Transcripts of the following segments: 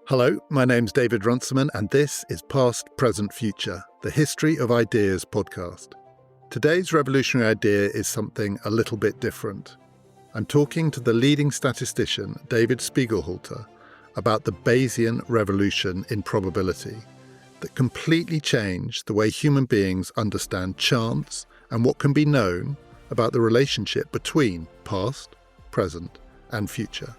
Hello, my name's David Runciman, and this is Past, Present, Future, the History of Ideas podcast. Today's revolutionary idea is something a little bit different. I'm talking to the leading statistician, David Spiegelhalter, about the Bayesian revolution in probability that completely changed the way human beings understand chance and what can be known about the relationship between past, present, and future.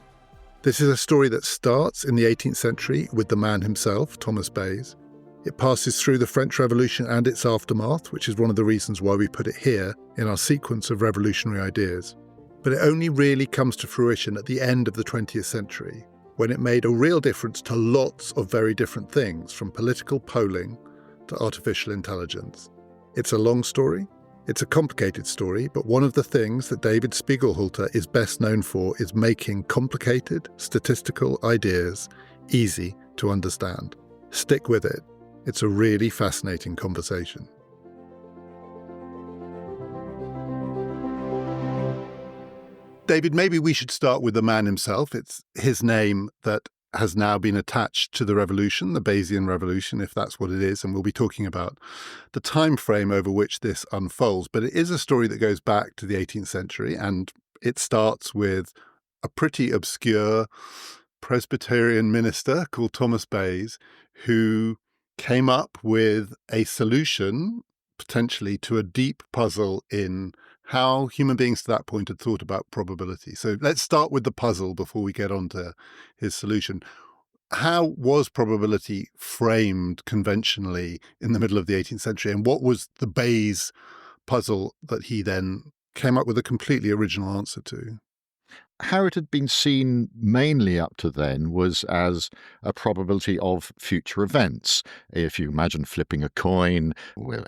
This is a story that starts in the 18th century with the man himself, Thomas Bayes. It passes through the French Revolution and its aftermath, which is one of the reasons why we put it here in our sequence of revolutionary ideas. But it only really comes to fruition at the end of the 20th century, when it made a real difference to lots of very different things, from political polling to artificial intelligence. It's a long story. It's a complicated story, but one of the things that David Spiegelhalter is best known for is making complicated statistical ideas easy to understand. Stick with it. It's a really fascinating conversation. David, maybe we should start with the man himself. It's his name that has now been attached to the revolution, the Bayesian revolution, if that's what it is, and we'll be talking about the time frame over which this unfolds. But it is a story that goes back to the 18th century, and it starts with a pretty obscure Presbyterian minister called Thomas Bayes, who came up with a solution, potentially, to a deep puzzle in how human beings to that point had thought about probability. So let's start with the puzzle before we get on to his solution. How was probability framed conventionally in the middle of the 18th century? And what was the Bayes puzzle that he then came up with a completely original answer to? How it had been seen mainly up to then was as a probability of future events. If you imagine flipping a coin, we'll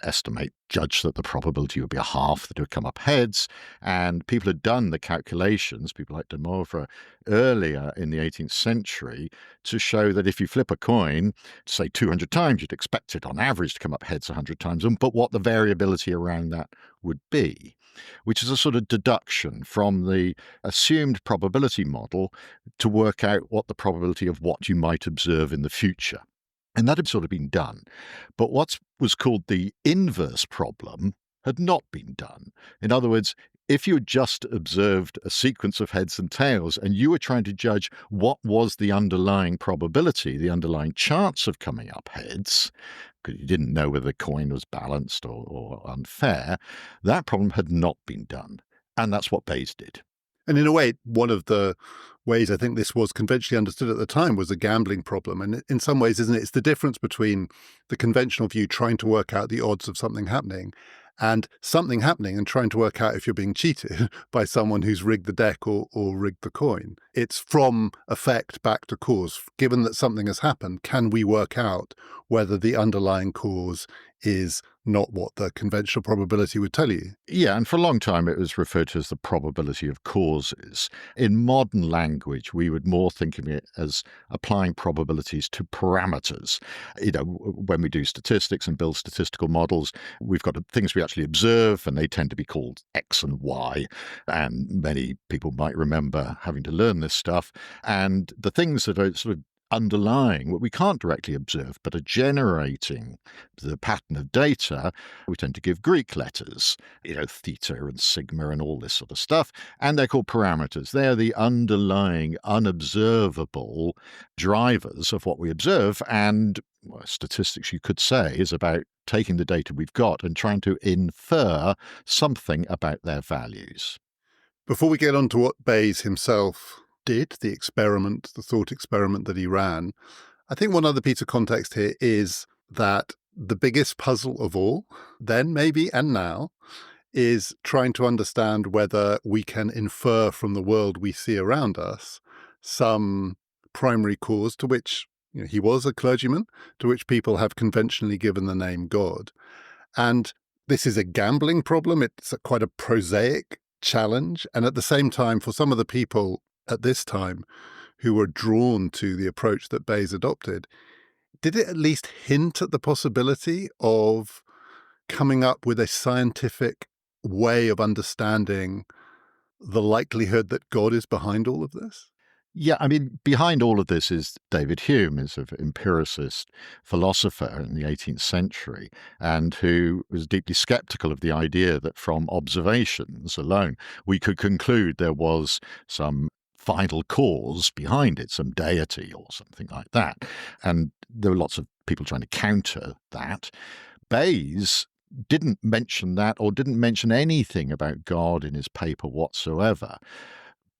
judge that the probability would be a half that it would come up heads. And people had done the calculations, people like de Moivre, earlier in the 18th century to show that if you flip a coin, say 200 times, you'd expect it on average to come up heads 100 times, but what the variability around that would be, which is a sort of deduction from the assumed probability model to work out what the probability of what you might observe in the future. And that had sort of been done. But what was called the inverse problem had not been done. In other words, if you had just observed a sequence of heads and tails and you were trying to judge what was the underlying probability, the underlying chance of coming up heads, because you didn't know whether the coin was balanced or unfair, that problem had not been done. And that's what Bayes did. And in a way, one of the ways I think this was conventionally understood at the time was a gambling problem. And in some ways, isn't it? It's the difference between the conventional view trying to work out the odds of something happening and something happening and trying to work out if you're being cheated by someone who's rigged the deck or rigged the coin. It's from effect back to cause. Given that something has happened, can we work out whether the underlying cause is not what the conventional probability would tell you? Yeah, and for a long time it was referred to as the probability of causes. In modern language, we would more think of it as applying probabilities to parameters. When we do statistics and build statistical models, we've got things we actually observe, and they tend to be called X and Y. And many people might remember having to learn this stuff. And the things that are sort of underlying what we can't directly observe but are generating the pattern of data, we tend to give Greek letters, theta and sigma and all this sort of stuff, and they're called parameters. They're the underlying unobservable drivers of what we observe, and statistics, you could say, is about taking the data we've got and trying to infer something about their values. Before we get on to what Bayes himself did, the thought experiment that he ran, I think one other piece of context here is that the biggest puzzle of all, then maybe and now, is trying to understand whether we can infer from the world we see around us some primary cause to which he was a clergyman, to which people have conventionally given the name God. And this is a gambling problem. It's quite a prosaic challenge. And at the same time, for some of the people at this time who were drawn to the approach that Bayes adopted, did it at least hint at the possibility of coming up with a scientific way of understanding the likelihood that God is behind all of this? Yeah, I mean, behind all of this is David Hume, is an empiricist philosopher in the 18th century, and who was deeply skeptical of the idea that from observations alone we could conclude there was some final cause behind it, some deity or something like that. And there were lots of people trying to counter that. Bayes didn't mention that, or didn't mention anything about God in his paper whatsoever.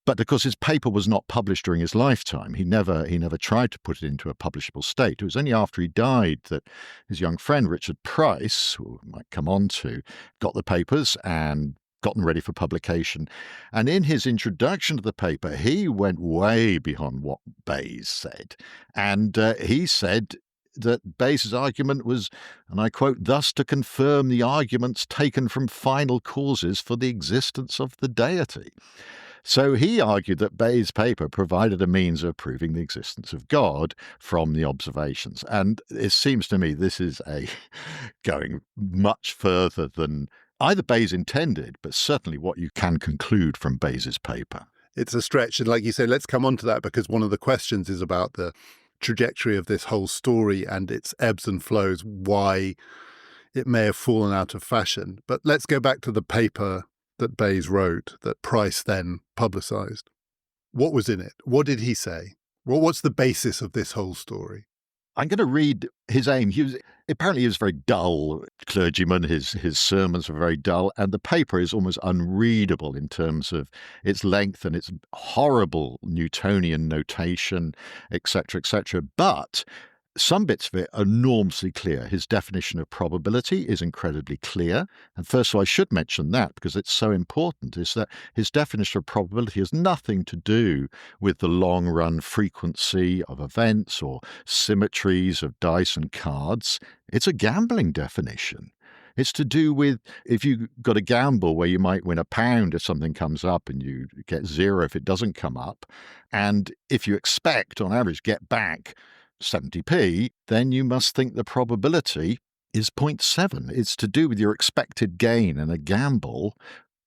But because his paper was not published during his lifetime, he never tried to put it into a publishable state. It was only after he died that his young friend Richard Price, who we might come on to, got the papers and got them ready for publication. And in his introduction to the paper, he went way beyond what Bayes said. And he said that Bayes' argument was, and I quote, "thus to confirm the arguments taken from final causes for the existence of the deity." So he argued that Bayes' paper provided a means of proving the existence of God from the observations. And it seems to me this is going much further than either Bayes intended, but certainly what you can conclude from Bayes' paper. It's a stretch. And like you say, let's come on to that, because one of the questions is about the trajectory of this whole story and its ebbs and flows, why it may have fallen out of fashion. But let's go back to the paper that Bayes wrote, that Price then publicized. What was in it? What did he say? What's the basis of this whole story? I'm going to read his aim. Apparently he was a very dull clergyman. His sermons were very dull, and the paper is almost unreadable in terms of its length and its horrible Newtonian notation, etc., etc. But some bits of it are enormously clear. His definition of probability is incredibly clear. And first of all, I should mention that because it's so important, is that his definition of probability has nothing to do with the long-run frequency of events or symmetries of dice and cards. It's a gambling definition. It's to do with if you've got a gamble where you might win £1 if something comes up and you get 0 if it doesn't come up. And if you expect, on average, get back 70p, then you must think the probability is 0.7. It's to do with your expected gain, and a gamble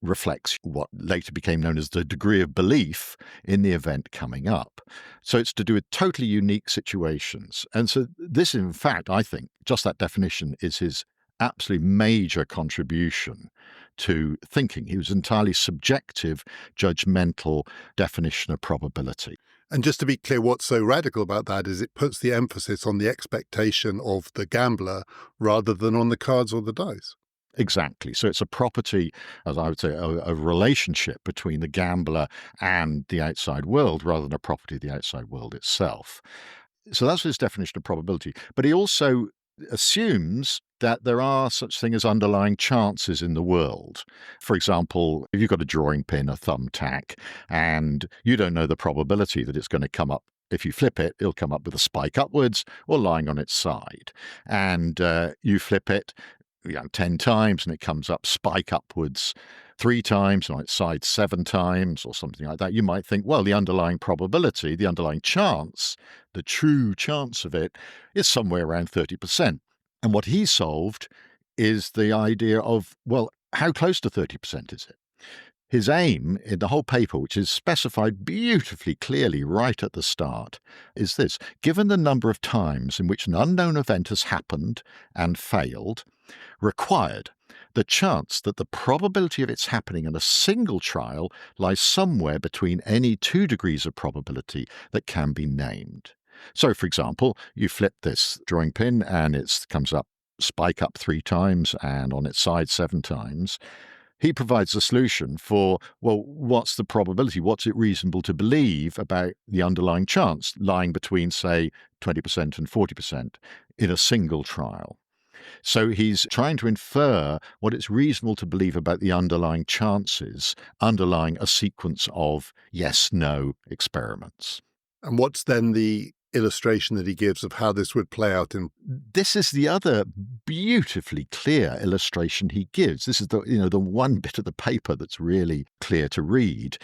reflects what later became known as the degree of belief in the event coming up. So it's to do with totally unique situations. And so this, in fact, I think, just that definition is his absolutely major contribution to thinking. He was entirely subjective, judgmental definition of probability. And just to be clear, what's so radical about that is it puts the emphasis on the expectation of the gambler rather than on the cards or the dice. Exactly. So it's a property, as I would say, a relationship between the gambler and the outside world rather than a property of the outside world itself. So that's his definition of probability. But he also assumes that there are such things as underlying chances in the world. For example, if you've got a drawing pin, a thumbtack, and you don't know the probability that it's going to come up. If you flip it, it'll come up with a spike upwards or lying on its side. And you flip it 10 times and it comes up spike upwards 3 times, and on its side 7 times or something like that. You might think, well, the underlying probability, the underlying chance, the true chance of it is somewhere around 30%. And what he solved is the idea of, well, how close to 30% is it? His aim in the whole paper, which is specified beautifully clearly right at the start, is this: given the number of times in which an unknown event has happened and failed, required, the chance that the probability of its happening in a single trial lies somewhere between any 2 degrees of probability that can be named. So, for example, you flip this drawing pin and it comes up spike up 3 times and on its side 7 times. He provides a solution for, well, what's the probability? What's it reasonable to believe about the underlying chance lying between, say, 20% and 40% in a single trial? So he's trying to infer what it's reasonable to believe about the underlying chances underlying a sequence of yes-no experiments. And what's then the illustration that he gives of how this would play out in... This is the other beautifully clear illustration he gives. This is the one bit of the paper that's really clear to read.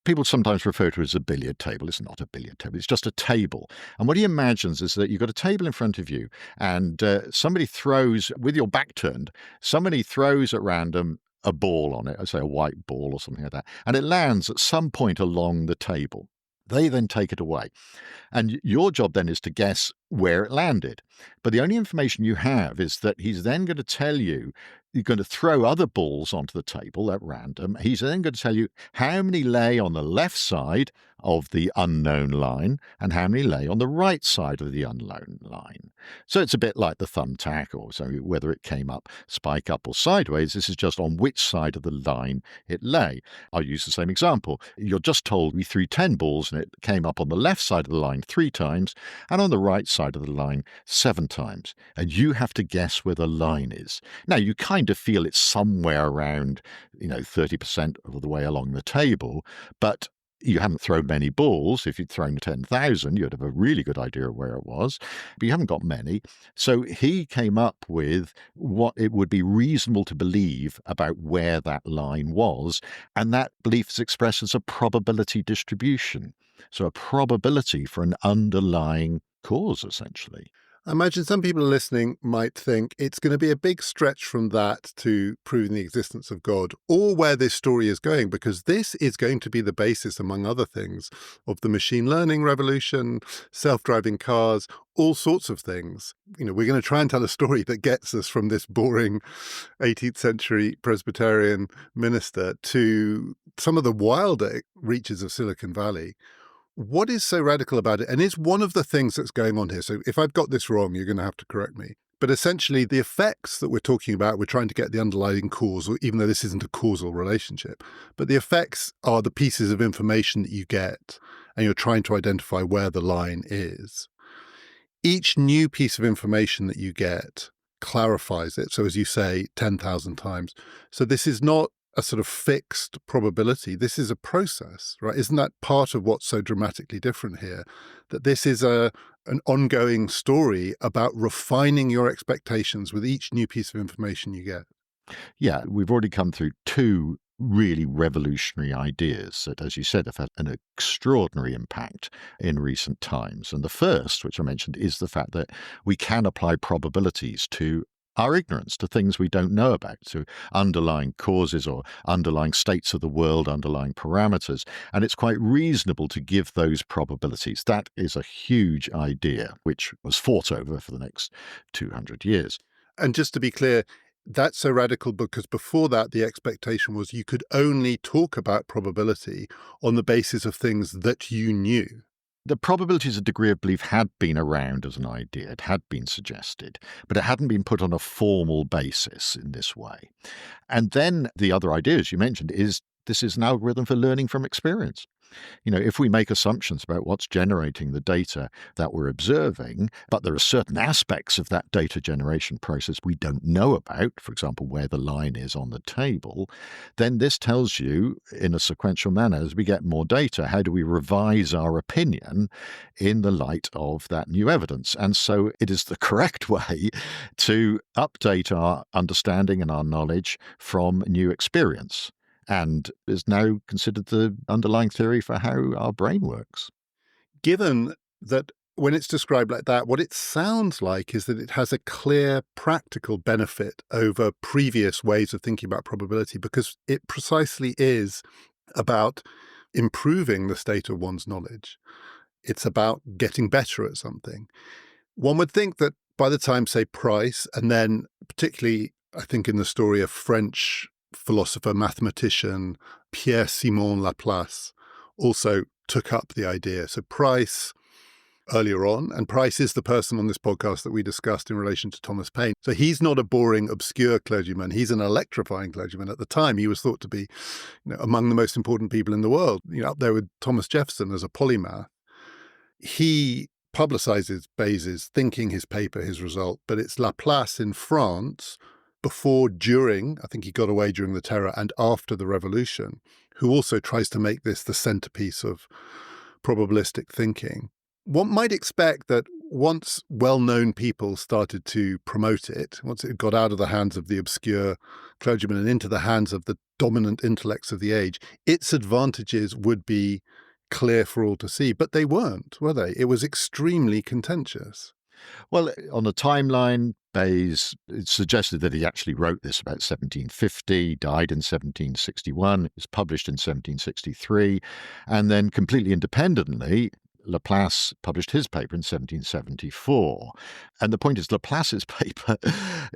People sometimes refer to it as a billiard table. It's not a billiard table. It's just a table. And what he imagines is that you've got a table in front of you and somebody throws, with your back turned, somebody throws at random a ball on it, I say a white ball or something like that, and it lands at some point along the table. They then take it away. And your job then is to guess where it landed. But the only information you have is that he's then going to tell you, you're going to throw other balls onto the table at random. He's then going to tell you how many lay on the left side of the unknown line and how many lay on the right side of the unknown line. So it's a bit like the thumbtack, or so whether it came up, spike up or sideways. This is just on which side of the line it lay. I'll use the same example. You're just told we threw 10 balls and it came up on the left side of the line 3 times and on the right side of the line 7 times. And you have to guess where the line is. Now, you kind of feel it's somewhere around, 30% of the way along the table, but you haven't thrown many balls. If you'd thrown 10,000, you'd have a really good idea of where it was, but you haven't got many. So he came up with what it would be reasonable to believe about where that line was, and that belief is expressed as a probability distribution. So a probability for an underlying cause, essentially. I imagine some people listening might think it's going to be a big stretch from that to proving the existence of God, or where this story is going, because this is going to be the basis, among other things, of the machine learning revolution, self-driving cars, all sorts of things. We're going to try and tell a story that gets us from this boring 18th century Presbyterian minister to some of the wilder reaches of Silicon Valley. What is so radical about it? And is one of the things that's going on here, so if I've got this wrong, you're going to have to correct me, but essentially the effects that we're talking about, we're trying to get the underlying cause, even though this isn't a causal relationship, but the effects are the pieces of information that you get, and you're trying to identify where the line is. Each new piece of information that you get clarifies it. So as you say, 10,000 times. So this is not a sort of fixed probability. This is a process, right? Isn't that part of what's so dramatically different here? That this is an ongoing story about refining your expectations with each new piece of information you get. Yeah, we've already come through 2 really revolutionary ideas that, as you said, have had an extraordinary impact in recent times. And the first, which I mentioned, is the fact that we can apply probabilities to our ignorance, to things we don't know about, to underlying causes or underlying states of the world, underlying parameters. And it's quite reasonable to give those probabilities. That is a huge idea, which was fought over for the next 200 years. And just to be clear, that's so radical because before that, the expectation was you could only talk about probability on the basis of things that you knew. The probabilities of degree of belief had been around as an idea. It had been suggested, but it hadn't been put on a formal basis in this way. And then the other idea, as you mentioned, is this is an algorithm for learning from experience. If we make assumptions about what's generating the data that we're observing, but there are certain aspects of that data generation process we don't know about, for example, where the line is on the table, then this tells you in a sequential manner, as we get more data, how do we revise our opinion in the light of that new evidence? And so it is the correct way to update our understanding and our knowledge from new experience, and is now considered the underlying theory for how our brain works. Given that when it's described like that, what it sounds like is that it has a clear practical benefit over previous ways of thinking about probability, because it precisely is about improving the state of one's knowledge. It's about getting better at something. One would think that by the time, say, Price, and then particularly, I think in the story of French philosopher, mathematician Pierre-Simon Laplace also took up the idea. So Price earlier on, and Price is the person on this podcast that we discussed in relation to Thomas Paine. So he's not a boring, obscure clergyman. He's an electrifying clergyman. At the time, he was thought to be among the most important people in the world, up there with Thomas Jefferson as a polymath. He publicizes Bayes' thinking, his paper, his result, but it's Laplace in France before, during, I think he got away during the Terror, and after the Revolution, who also tries to make this the centerpiece of probabilistic thinking. One might expect that once well-known people started to promote it, once it got out of the hands of the obscure clergymen and into the hands of the dominant intellects of the age, its advantages would be clear for all to see. But they weren't, were they? It was extremely contentious. Well, on the timeline, Bayes, it's suggested that he actually wrote this about 1750, died in 1761, it was published in 1763, and then completely independently, Laplace published his paper in 1774. And the point is, Laplace's paper,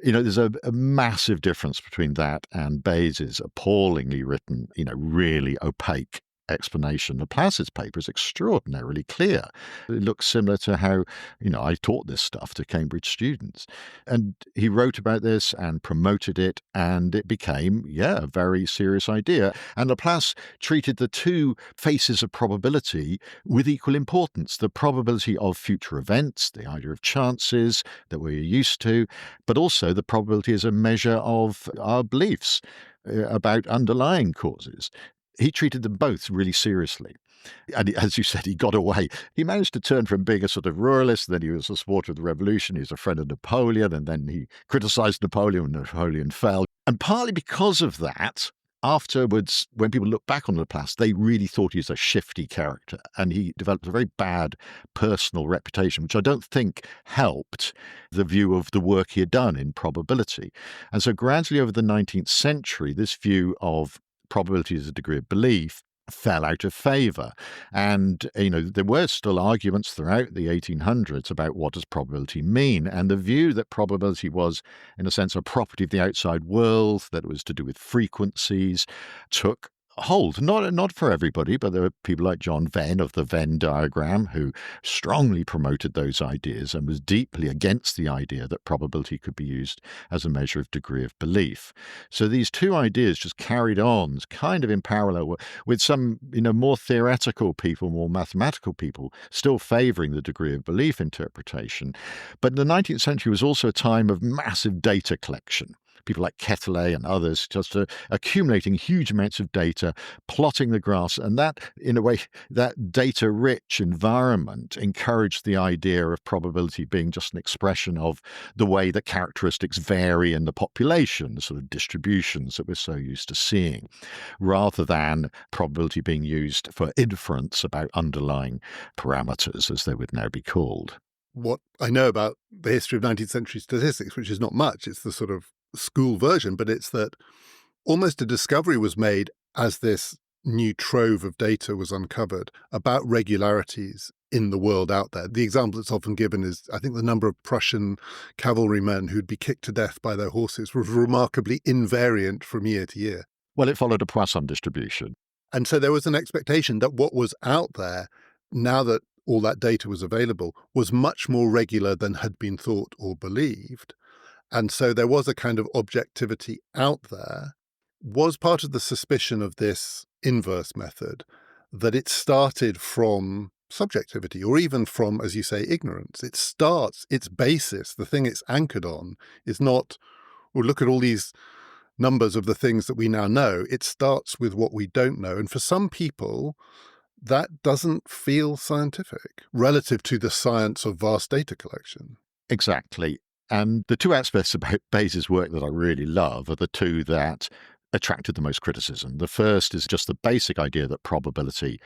there's a massive difference between that and Bayes's appallingly written, really opaque explanation. Laplace's paper is extraordinarily clear. It looks similar to how, I taught this stuff to Cambridge students. And he wrote about this and promoted it, and it became, a very serious idea. And Laplace treated the two faces of probability with equal importance. The probability of future events, the idea of chances that we're used to, but also the probability as a measure of our beliefs about underlying causes. He treated them both really seriously. And as you said, he got away. He managed to turn from being a sort of ruralist, then he was a supporter of the revolution, he was a friend of Napoleon, and then he criticized Napoleon when Napoleon fell. And partly because of that, afterwards, when people look back on Laplace, they really thought he was a shifty character. And he developed a very bad personal reputation, which I don't think helped the view of the work he had done in probability. And so gradually over the 19th century, this view of probability as a degree of belief fell out of favor. And, there were still arguments throughout the 1800s about what does probability mean. And the view that probability was, in a sense, a property of the outside world, that it was to do with frequencies, took hold. Not for everybody, but there were people like John Venn of the Venn diagram who strongly promoted those ideas and was deeply against the idea that probability could be used as a measure of degree of belief. So these two ideas just carried on kind of in parallel with some, more theoretical people, more mathematical people still favoring the degree of belief interpretation. But the 19th century was also a time of massive data collection. People like Quetelet and others just accumulating huge amounts of data, plotting the graphs. And that, in a way, that data-rich environment encouraged the idea of probability being just an expression of the way that characteristics vary in the population, the sort of distributions that we're so used to seeing, rather than probability being used for inference about underlying parameters, as they would now be called. What I know about the history of 19th century statistics, which is not much, it's the sort of school version, but it's that almost a discovery was made as this new trove of data was uncovered about regularities in the world out there. The example that's often given is, I think, the number of Prussian cavalrymen who'd be kicked to death by their horses was remarkably invariant from year to year. Well, it followed a Poisson distribution. And so there was an expectation that what was out there, now that all that data was available, was much more regular than had been thought or believed. And so there was a kind of objectivity out there. Was part of the suspicion of this inverse method that it started from subjectivity, or even from, as you say, ignorance? It starts, its basis, the thing it's anchored on, is not, well, look at all these numbers of the things that we now know. It starts with what we don't know. And for some people, that doesn't feel scientific relative to the science of vast data collection. Exactly. And the two aspects about Bayes' work that I really love are the two that attracted the most criticism. The first is just the basic idea that probability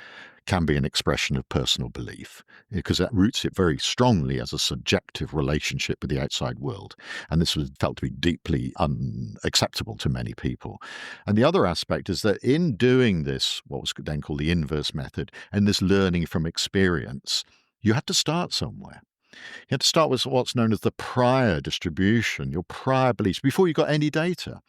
can be an expression of personal belief, because that roots it very strongly as a subjective relationship with the outside world. And this was felt to be deeply unacceptable to many people. And the other aspect is that in doing this, what was then called the inverse method, and this learning from experience, you had to start somewhere. You had to start with what's known as the prior distribution, your prior beliefs, before you got any data.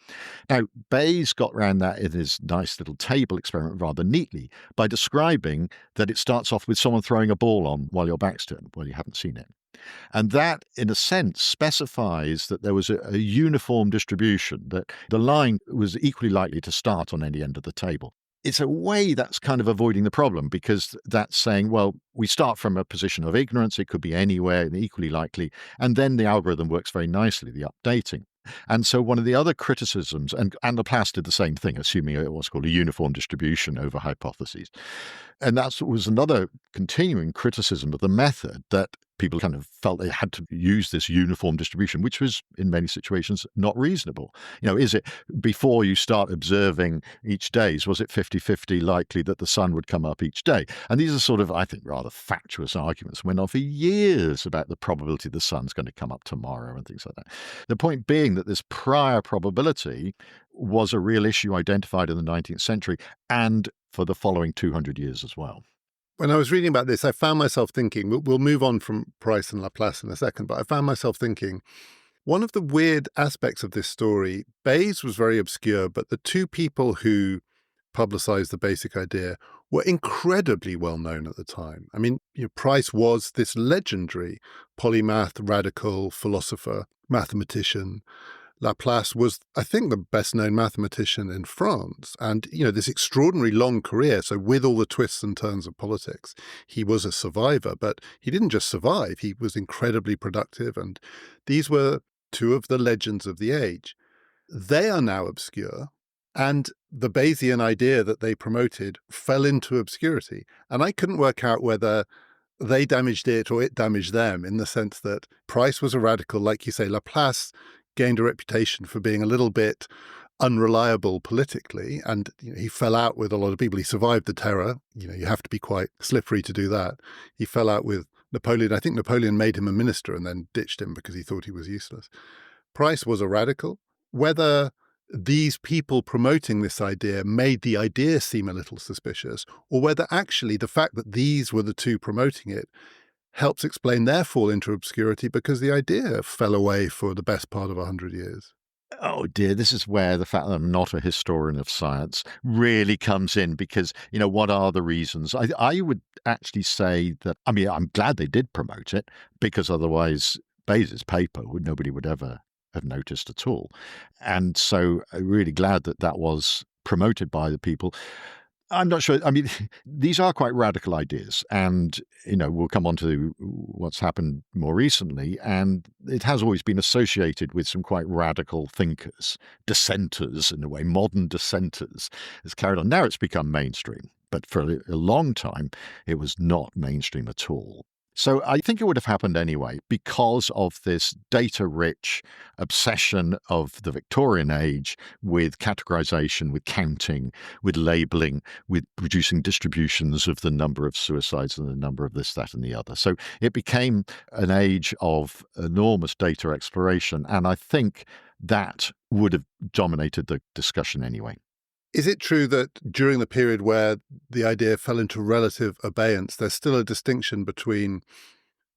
Now, Bayes got around that in his nice little table experiment rather neatly by describing that it starts off with someone throwing a ball on while your back's turned, while you haven't seen it. And that, in a sense, specifies that there was a uniform distribution, that the line was equally likely to start on any end of the table. It's a way that's kind of avoiding the problem, because that's saying, well, we start from a position of ignorance. It could be anywhere and equally likely. And then the algorithm works very nicely, the updating. And so one of the other criticisms, and Laplace did the same thing, assuming what's called a uniform distribution over hypotheses. And that was another continuing criticism of the method, that people kind of felt they had to use this uniform distribution, which was in many situations not reasonable. Is it before you start observing each day, was it 50-50 likely that the sun would come up each day? And these are sort of, I think, rather fatuous arguments, went on for years about the probability the sun's going to come up tomorrow and things like that. The point being that this prior probability was a real issue identified in the 19th century and for the following 200 years as well. When I was reading about this, I found myself thinking, we'll move on from Price and Laplace in a second, but I found myself thinking, one of the weird aspects of this story, Bayes was very obscure, but the two people who publicized the basic idea were incredibly well known at the time. I mean, Price was this legendary polymath, radical philosopher, mathematician. Laplace was, I think, the best-known mathematician in France. And, this extraordinary long career. So with all the twists and turns of politics, he was a survivor. But he didn't just survive. He was incredibly productive. And these were two of the legends of the age. They are now obscure. And the Bayesian idea that they promoted fell into obscurity. And I couldn't work out whether they damaged it or it damaged them, in the sense that Price was a radical, like you say. Laplace gained a reputation for being a little bit unreliable politically, and he fell out with a lot of people. He survived the terror. You have to be quite slippery to do that. He fell out with Napoleon. I think Napoleon made him a minister and then ditched him because he thought he was useless. Price was a radical. Whether these people promoting this idea made the idea seem a little suspicious, or whether actually the fact that these were the two promoting it helps explain their fall into obscurity, because the idea fell away for the best part of 100 years. Oh dear, this is where the fact that I'm not a historian of science really comes in, because, what are the reasons? I would actually say that, I'm glad they did promote it, because otherwise Bayes' paper nobody would ever have noticed at all. And so I'm really glad that that was promoted by the people. I'm not sure. These are quite radical ideas, and, we'll come on to what's happened more recently, and it has always been associated with some quite radical thinkers, dissenters in a way, modern dissenters. It's carried on. Now it's become mainstream, but for a long time, it was not mainstream at all. So I think it would have happened anyway because of this data-rich obsession of the Victorian age with categorization, with counting, with labeling, with producing distributions of the number of suicides and the number of this, that, and the other. So it became an age of enormous data exploration, and I think that would have dominated the discussion anyway. Is it true that during the period where the idea fell into relative abeyance, there's still a distinction between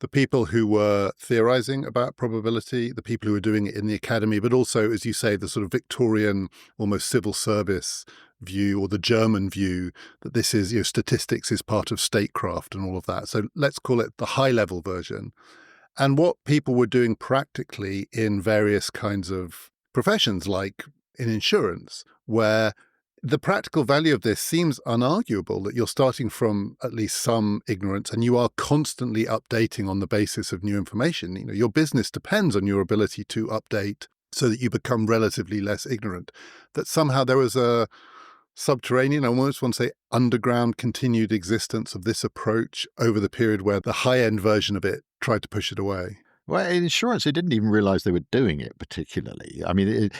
the people who were theorizing about probability, the people who were doing it in the academy, but also, as you say, the sort of Victorian, almost civil service view, or the German view that this is, statistics is part of statecraft and all of that. So let's call it the high-level version. And what people were doing practically in various kinds of professions, like in insurance, where the practical value of this seems unarguable, that you're starting from at least some ignorance and you are constantly updating on the basis of new information. Your business depends on your ability to update so that you become relatively less ignorant. That somehow there was a subterranean, I almost want to say underground, continued existence of this approach over the period where the high-end version of it tried to push it away. Well, in insurance, they didn't even realize they were doing it particularly.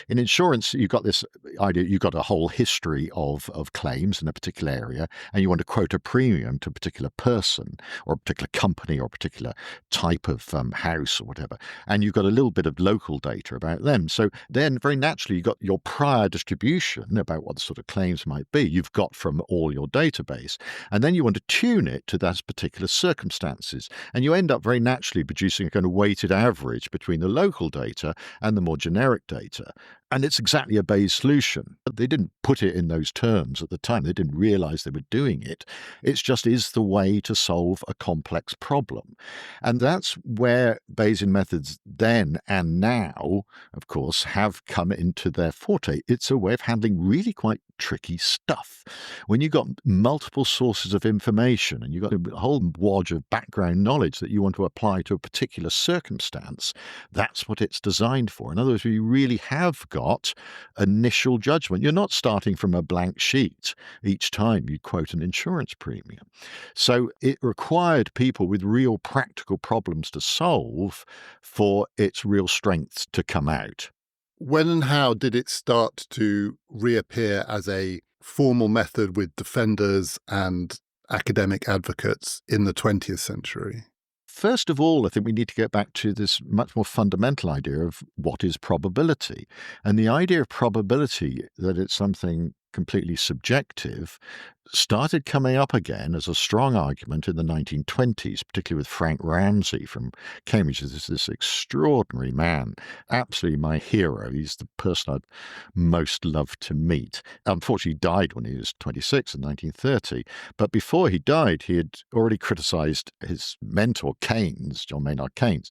In insurance, you've got this idea, you've got a whole history of claims in a particular area, and you want to quote a premium to a particular person or a particular company or a particular type of house or whatever. And you've got a little bit of local data about them. So then very naturally, you've got your prior distribution about what the sort of claims might be you've got from all your database. And then you want to tune it to those particular circumstances. And you end up very naturally producing a kind of weighted average between the local data and the more generic data. And it's exactly a Bayes solution. They didn't put it in those terms at the time. They didn't realize they were doing it. It just is the way to solve a complex problem. And that's where Bayesian methods then and now, of course, have come into their forte. It's a way of handling really quite tricky stuff. When you've got multiple sources of information and you've got a whole wodge of background knowledge that you want to apply to a particular circumstance, that's what it's designed for. In other words, you really have got initial judgment. You're not starting from a blank sheet each time you quote an insurance premium. So it required people with real practical problems to solve for its real strengths to come out. When and how did it start to reappear as a formal method with defenders and academic advocates in the 20th century? First of all, I think we need to get back to this much more fundamental idea of what is probability. And the idea of probability, that it's something completely subjective, started coming up again as a strong argument in the 1920s, particularly with Frank Ramsey from Cambridge. This extraordinary man, absolutely my hero. He's the person I'd most love to meet. Unfortunately, he died when he was 26 in 1930. But before he died, he had already criticized his mentor, Keynes, John Maynard Keynes.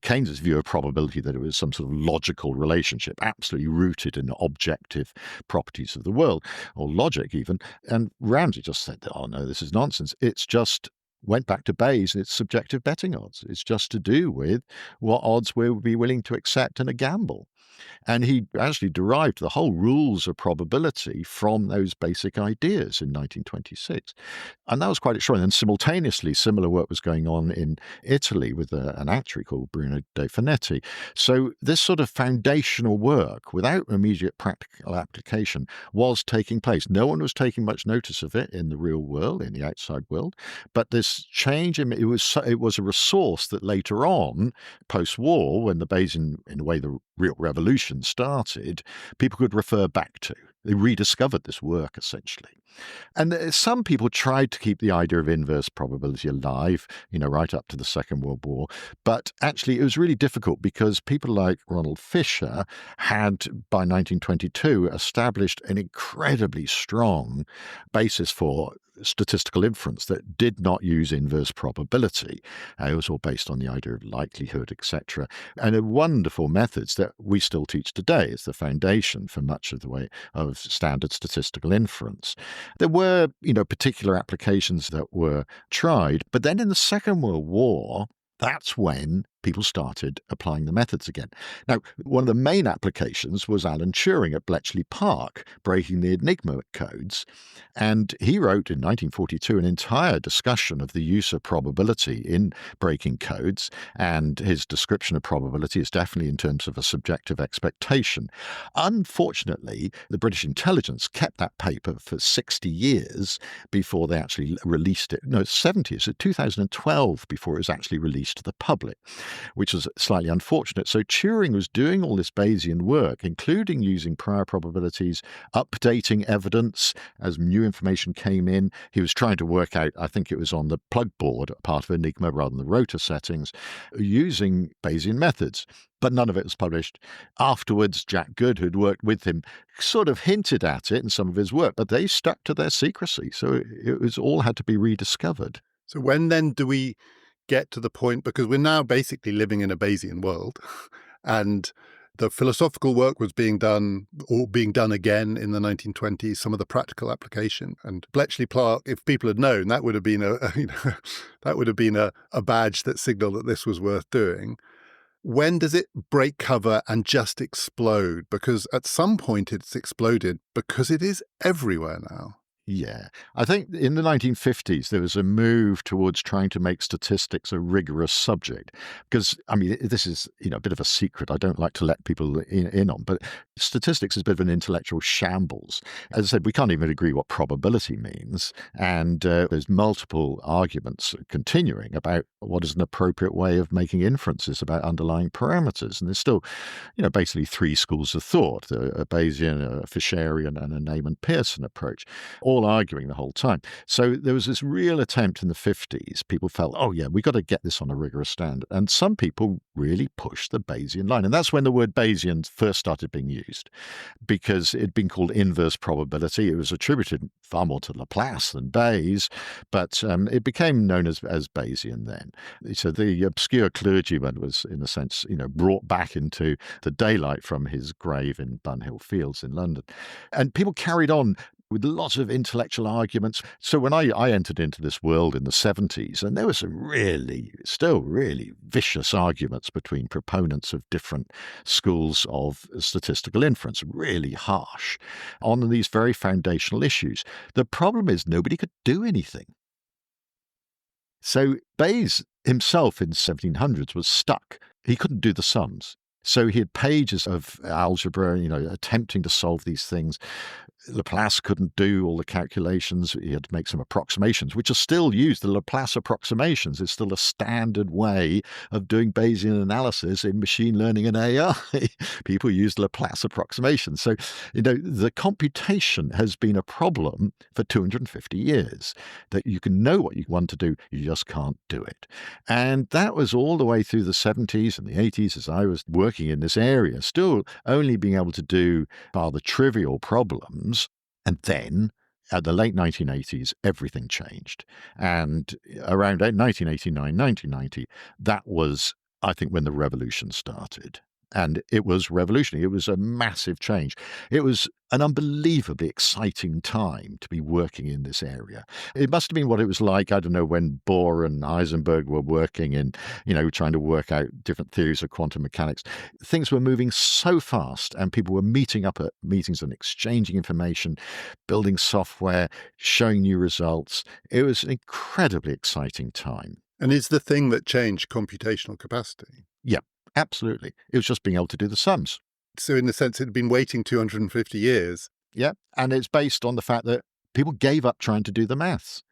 Keynes's view of probability, that it was some sort of logical relationship, absolutely rooted in objective properties of the world, or logic even. And Ramsey just said, oh no, this is nonsense. It's just went back to Bayes and its subjective betting odds. It's just to do with what odds we'll be willing to accept in a gamble. And he actually derived the whole rules of probability from those basic ideas in 1926. And that was quite extraordinary. And simultaneously, similar work was going on in Italy with an actuary called Bruno De Finetti. So this sort of foundational work, without immediate practical application, was taking place. No one was taking much notice of it in the real world, in the outside world. But this change, it was a resource that later on, post-war, when the Bayesian, in a way, the real revolution started, people could refer back to. They rediscovered this work, essentially. And some people tried to keep the idea of inverse probability alive, right up to the Second World War. But actually, it was really difficult because people like Ronald Fisher had, by 1922, established an incredibly strong basis for statistical inference that did not use inverse probability. It was all based on the idea of likelihood, etc. And wonderful methods that we still teach today is the foundation for much of the way of standard statistical inference. There were, particular applications that were tried, but then in the Second World War, that's when people started applying the methods again. Now, one of the main applications was Alan Turing at Bletchley Park, breaking the Enigma codes. And he wrote in 1942 an entire discussion of the use of probability in breaking codes. And his description of probability is definitely in terms of a subjective expectation. Unfortunately, the British intelligence kept that paper for 60 years before they actually released it. No, 70, so 2012 before it was actually released to the public, which was slightly unfortunate. So Turing was doing all this Bayesian work, including using prior probabilities, updating evidence as new information came in. He was trying to work out, I think it was on the plug board, part of Enigma rather than the rotor settings, using Bayesian methods. But none of it was published. Afterwards, Jack Good, who'd worked with him, sort of hinted at it in some of his work, but they stuck to their secrecy. So it was all had to be rediscovered. So when then do we get to the point, because we're now basically living in a Bayesian world, and the philosophical work was being done again in the 1920s, some of the practical application. And Bletchley Park, if people had known, that would have been a badge that signaled that this was worth doing. When does it break cover and just explode? Because at some point it's exploded because it is everywhere now. Yeah. I think in the 1950s, there was a move towards trying to make statistics a rigorous subject. Because, this is, a bit of a secret I don't like to let people in on, but statistics is a bit of an intellectual shambles. As I said, we can't even agree what probability means. And there's multiple arguments continuing about what is an appropriate way of making inferences about underlying parameters. And there's still, basically three schools of thought, a Bayesian, a Fisherian, and a Neyman-Pearson approach, all arguing the whole time. So there was this real attempt in the 50s. People felt, oh yeah, we got to get this on a rigorous standard. And some people really pushed the Bayesian line. And that's when the word Bayesian first started being used, because it had been called inverse probability. It was attributed far more to Laplace than Bayes, but it became known as Bayesian then. So the obscure clergyman was, in a sense, brought back into the daylight from his grave in Bunhill Fields in London. And people carried on with lots of intellectual arguments. So when I entered into this world in the 70s, and there were some still really vicious arguments between proponents of different schools of statistical inference, really harsh, on these very foundational issues. The problem is nobody could do anything. So Bayes himself in the 1700s was stuck. He couldn't do the sums. So he had pages of algebra, attempting to solve these things. Laplace couldn't do all the calculations. He had to make some approximations, which are still used. The Laplace approximations is still a standard way of doing Bayesian analysis in machine learning and AI. People use Laplace approximations. So, the computation has been a problem for 250 years, that you can know what you want to do, you just can't do it. And that was all the way through the 70s and the 80s as I was working in this area, still only being able to do rather trivial problems. And then, at the late 1980s, everything changed. And around 1989, 1990, that was, I think, when the revolution started. And it was revolutionary. It was a massive change. It was an unbelievably exciting time to be working in this area. It must have been what it was like, I don't know, when Bohr and Heisenberg were working in, trying to work out different theories of quantum mechanics. Things were moving so fast, and people were meeting up at meetings and exchanging information, building software, showing new results. It was an incredibly exciting time. And is the thing that changed computational capacity? Yeah. Absolutely. It was just being able to do the sums. So in a sense, it had been waiting 250 years. Yeah. And it's based on the fact that people gave up trying to do the maths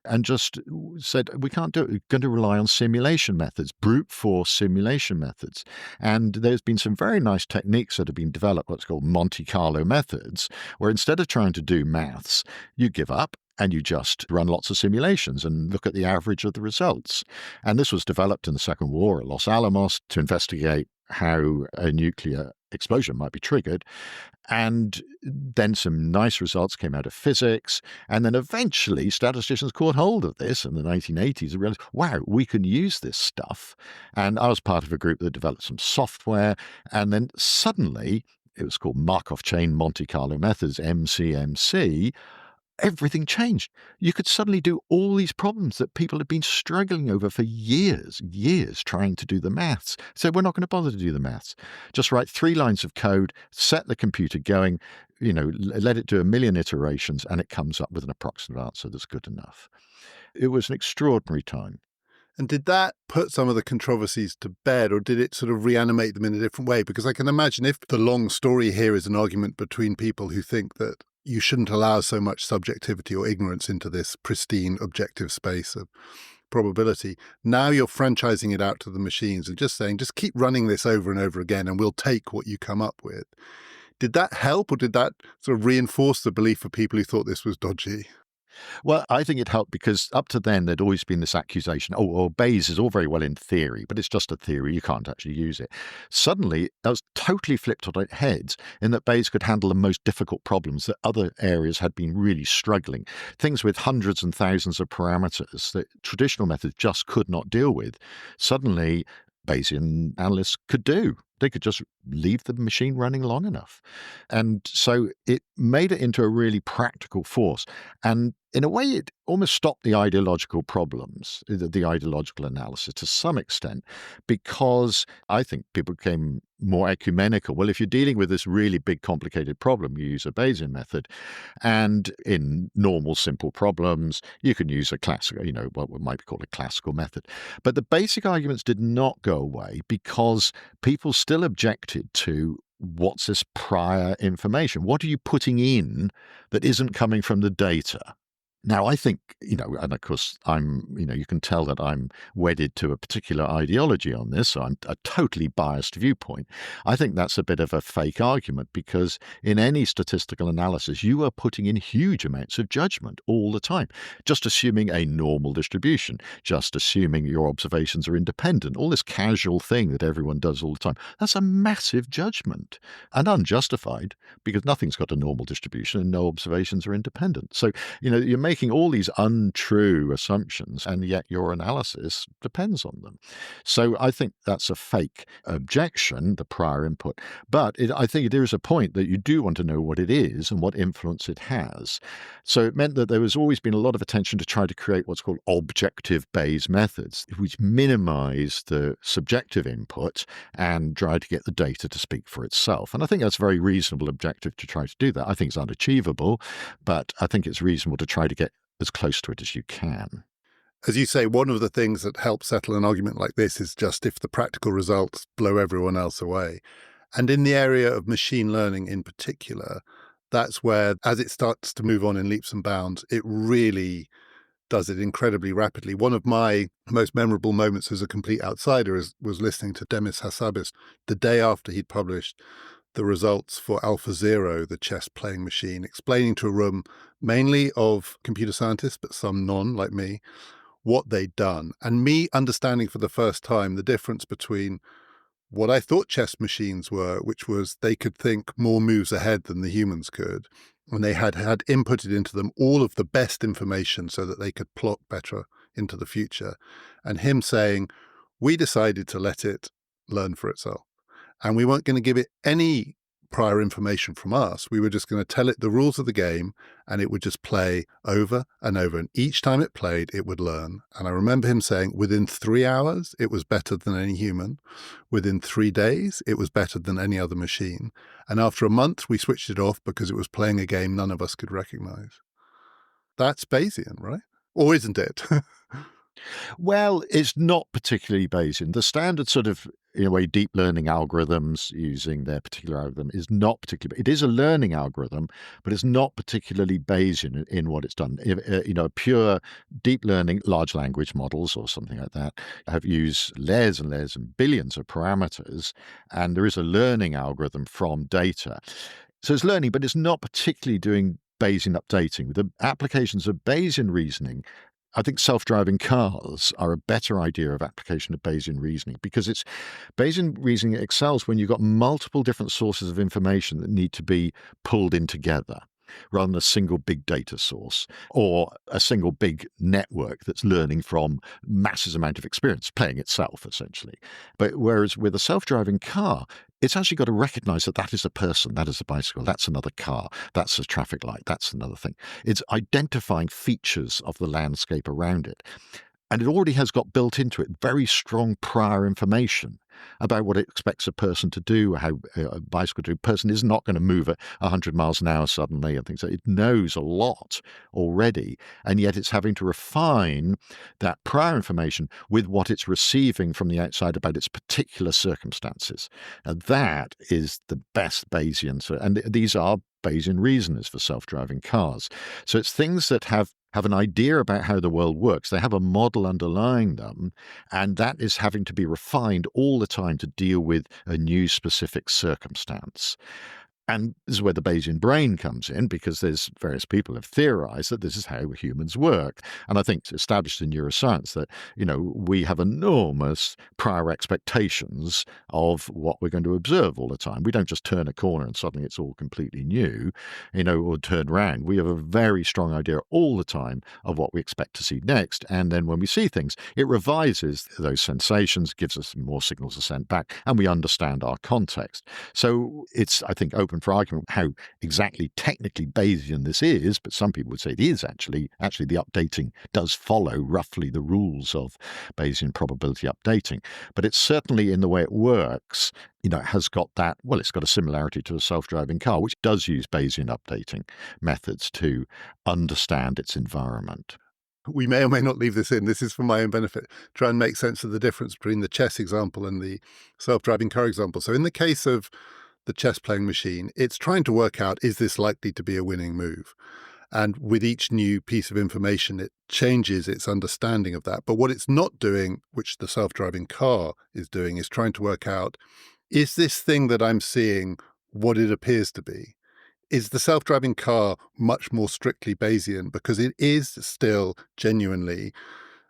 and just said, we can't do it. We're going to rely on simulation methods, brute force simulation methods. And there's been some very nice techniques that have been developed, what's called Monte Carlo methods, where instead of trying to do maths, you give up and you just run lots of simulations and look at the average of the results. And this was developed in the Second War at Los Alamos to investigate how a nuclear explosion might be triggered. And then some nice results came out of physics. And then eventually statisticians caught hold of this in the 1980s and realized, wow, we can use this stuff. And I was part of a group that developed some software. And then suddenly, it was called Markov Chain Monte Carlo Methods, MCMC, everything changed. You could suddenly do all these problems that people had been struggling over for years trying to do the maths. So we're not going to bother to do the maths. Just write 3 lines of code, set the computer going, let it do 1 million iterations, and it comes up with an approximate answer that's good enough. It was an extraordinary time. And did that put some of the controversies to bed, or did it sort of reanimate them in a different way? Because I can imagine if the long story here is an argument between people who think that you shouldn't allow so much subjectivity or ignorance into this pristine objective space of probability. Now you're franchising it out to the machines and just saying, just keep running this over and over again and we'll take what you come up with. Did that help, or did that sort of reinforce the belief for people who thought this was dodgy? Well, I think it helped because up to then there'd always been this accusation, Bayes is all very well in theory, but it's just a theory, you can't actually use it. Suddenly, that was totally flipped on its head in that Bayes could handle the most difficult problems that other areas had been really struggling. Things with hundreds and thousands of parameters that traditional methods just could not deal with. Suddenly, Bayesian analysts could do. They could just leave the machine running long enough. And so it made it into a really practical force. And in a way, it almost stopped the ideological problems, the ideological analysis to some extent, because I think people became more ecumenical. Well, if you're dealing with this really big, complicated problem, you use a Bayesian method. And in normal, simple problems, you can use a classical, what might be called a classical method. But the basic arguments did not go away because people still objected to what's this prior information? What are you putting in that isn't coming from the data? Now, I think, and of course, you can tell that I'm wedded to a particular ideology on this, so I'm a totally biased viewpoint. I think that's a bit of a fake argument because in any statistical analysis, you are putting in huge amounts of judgment all the time, just assuming a normal distribution, just assuming your observations are independent, all this casual thing that everyone does all the time. That's a massive judgment and unjustified because nothing's got a normal distribution and no observations are independent. So, you're making all these untrue assumptions, and yet your analysis depends on them. So I think that's a fake objection, the prior input. But I think there is a point that you do want to know what it is and what influence it has. So it meant that there has always been a lot of attention to try to create what's called objective Bayes methods, which minimize the subjective input and try to get the data to speak for itself. And I think that's a very reasonable objective to try to do that. I think it's unachievable, but I think it's reasonable to try to get as close to it as you can. As you say, one of the things that helps settle an argument like this is just if the practical results blow everyone else away. And in the area of machine learning in particular, that's where, as it starts to move on in leaps and bounds, it really does it incredibly rapidly. One of my most memorable moments as a complete outsider was listening to Demis Hassabis the day after he'd published the results for AlphaZero, the chess playing machine, explaining to a room mainly of computer scientists, but some non, like me, what they'd done. And me understanding for the first time the difference between what I thought chess machines were, which was they could think more moves ahead than the humans could. And they had inputted into them all of the best information so that they could plot better into the future. And him saying, we decided to let it learn for itself. And we weren't going to give it any prior information from us. We were just going to tell it the rules of the game, and it would just play over and over. And each time it played, it would learn. And I remember him saying within 3 hours, it was better than any human. Within 3 days, it was better than any other machine. And after a month, we switched it off because it was playing a game none of us could recognize. That's Bayesian, right? Or isn't it? Well, it's not particularly Bayesian. The standard sort of, in a way, deep learning algorithms using their particular algorithm is not particularly. It is a learning algorithm, but it's not particularly Bayesian in what it's done. Pure deep learning large language models or something like that have used layers and layers and billions of parameters, and there is a learning algorithm from data. So it's learning, but it's not particularly doing Bayesian updating. The applications of Bayesian reasoning, I think self-driving cars are a better idea of application of Bayesian reasoning because Bayesian reasoning excels when you've got multiple different sources of information that need to be pulled in together rather than a single big data source or a single big network that's learning from massive amount of experience, playing itself, essentially. But whereas with a self-driving car, it's actually got to recognize that that is a person, that is a bicycle, that's another car, that's a traffic light, that's another thing. It's identifying features of the landscape around it. And it already has got built into it very strong prior information about what it expects a person to do, how a bicycle to do. A person is not going to move at 100 miles an hour suddenly and things like that. It knows a lot already, and yet it's having to refine that prior information with what it's receiving from the outside about its particular circumstances. And that is the best Bayesian. And these are Bayesian reasoners for self-driving cars. So it's things that have an idea about how the world works. They have a model underlying them, and that is having to be refined all the time to deal with a new specific circumstance. And this is where the Bayesian brain comes in, because there's various people have theorized that this is how humans work. And I think it's established in neuroscience that, we have enormous prior expectations of what we're going to observe all the time. We don't just turn a corner and suddenly it's all completely new, or turn around. We have a very strong idea all the time of what we expect to see next. And then when we see things, it revises those sensations, gives us more signals to send back, and we understand our context. So it's, I think, open for argument how exactly technically Bayesian this is, but some people would say it is actually the updating does follow roughly the rules of Bayesian probability updating. But it's certainly in the way it works, it has got that, well, it's got a similarity to a self-driving car, which does use Bayesian updating methods to understand its environment. We may or may not leave this in. This is for my own benefit. Try and make sense of the difference between the chess example and the self-driving car example. So in the case of the chess playing machine, it's trying to work out, is this likely to be a winning move? And with each new piece of information, it changes its understanding of that. But what it's not doing, which the self-driving car is doing, is trying to work out, is this thing that I'm seeing what it appears to be? Is the self-driving car much more strictly Bayesian because it is still genuinely